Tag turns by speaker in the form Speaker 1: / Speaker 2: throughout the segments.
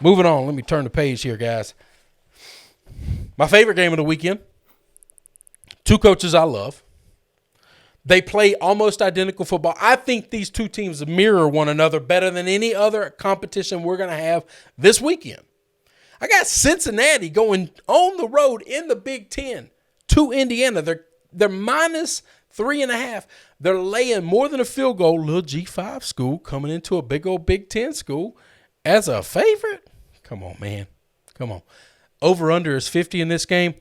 Speaker 1: Moving on. Let me turn the page here, guys. My favorite game of the weekend. Two coaches I love. They play almost identical football. I think these two teams mirror one another better than any other competition we're going to have this weekend. I got Cincinnati going on the road in the Big Ten to Indiana. They're minus 3.5. They're laying more than a field goal. Little G5 school coming into a big old Big Ten school as a favorite. Come on, man. Come on. Over-under is 50 in this game.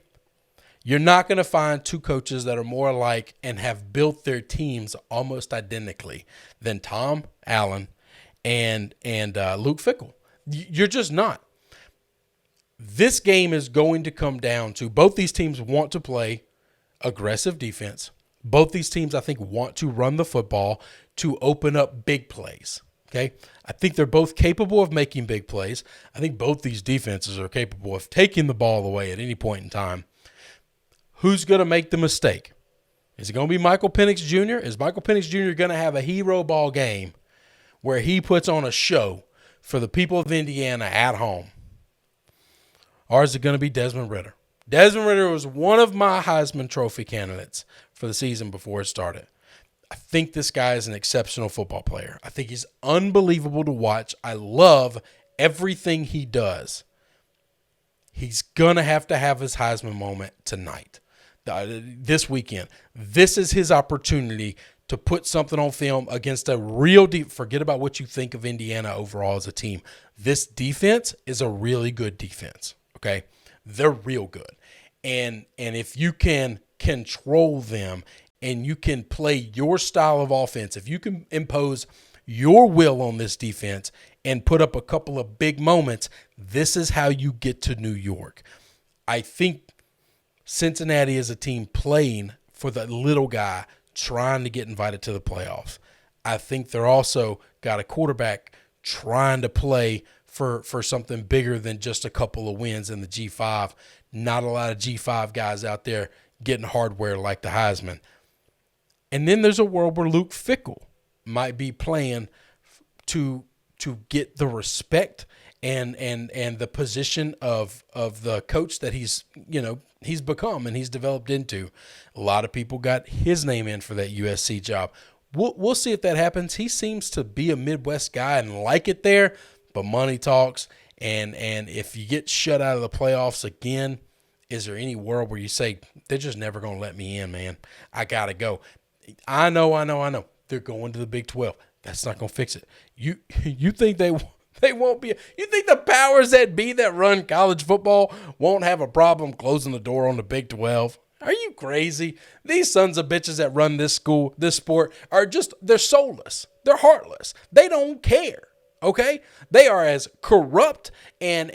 Speaker 1: You're not going to find two coaches that are more alike and have built their teams almost identically than Tom Allen and Luke Fickell. You're just not. This game is going to come down to both these teams want to play aggressive defense. Both these teams, I think, want to run the football to open up big plays. Okay? I think they're both capable of making big plays. I think both these defenses are capable of taking the ball away at any point in time. Who's going to make the mistake? Is it going to be Michael Penix Jr.? Is Michael Penix Jr. going to have a hero ball game where he puts on a show for the people of Indiana at home? Or is it going to be Desmond Ridder? Desmond Ridder was one of my Heisman Trophy candidates for the season before it started. I think this guy is an exceptional football player. I think he's unbelievable to watch. I love everything he does. He's going to have his Heisman moment tonight, this weekend. This is his opportunity to put something on film against a real deep. Forget about what you think of Indiana overall as a team. This defense is a really good defense, okay? They're real good. And if you can control them and you can play your style of offense, if you can impose your will on this defense and put up a couple of big moments, this is how you get to New York. I think Cincinnati is a team playing for the little guy trying to get invited to the playoffs. I think they're also got a quarterback trying to play for something bigger than just a couple of wins in the G5. Not a lot of G5 guys out there getting hardware like the Heisman. And then there's a world where Luke Fickell might be playing to get the respect and the position of the coach that he's become and he's developed into. A lot of people got his name in for that USC job. We'll see if that happens. He seems to be a Midwest guy and like it there, but money talks. And if you get shut out of the playoffs again, is there any world where you say, they're just never going to let me in, man? I got to go. I know. They're going to the Big 12. That's not going to fix it. You think they won't be? You think the powers that be that run college football won't have a problem closing the door on the Big 12? Are you crazy? These sons of bitches that run this sport they're soulless. They're heartless. They don't care. Okay? They are as corrupt and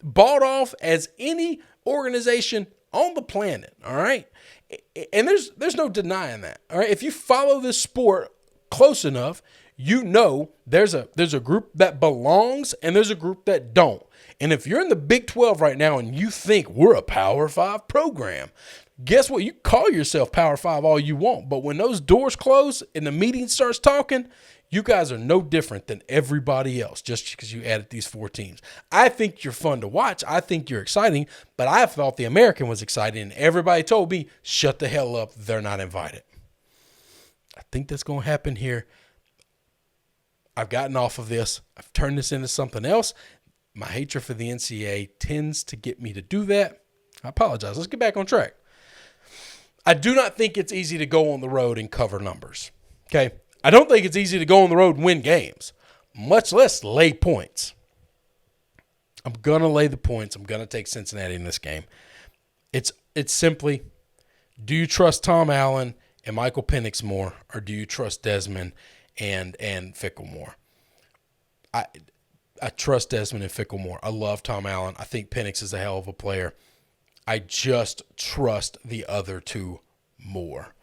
Speaker 1: bought off as any organization on the planet. All right? And there's no denying that. All right? If you follow this sport close enough, you know there's a group that belongs and there's a group that don't. And if you're in the Big 12 right now and you think we're a Power 5 program, guess what? You call yourself Power 5 all you want, but when those doors close and the meeting starts talking, you guys are no different than everybody else just because you added these 4 teams. I think you're fun to watch. I think you're exciting, but I thought the American was exciting, and everybody told me, shut the hell up, they're not invited. I think that's going to happen here. I've gotten off of this. I've turned this into something else. My hatred for the NCAA tends to get me to do that. I apologize. Let's get back on track. I do not think it's easy to go on the road and cover numbers. Okay? I don't think it's easy to go on the road and win games, much less lay points. I'm going to lay the points. I'm going to take Cincinnati in this game. It's simply, do you trust Tom Allen and Michael Penix more, or do you trust Desmond and Fickell more? I trust Desmond and Fickell more. I love Tom Allen. I think Penix is a hell of a player. I just trust the other two more.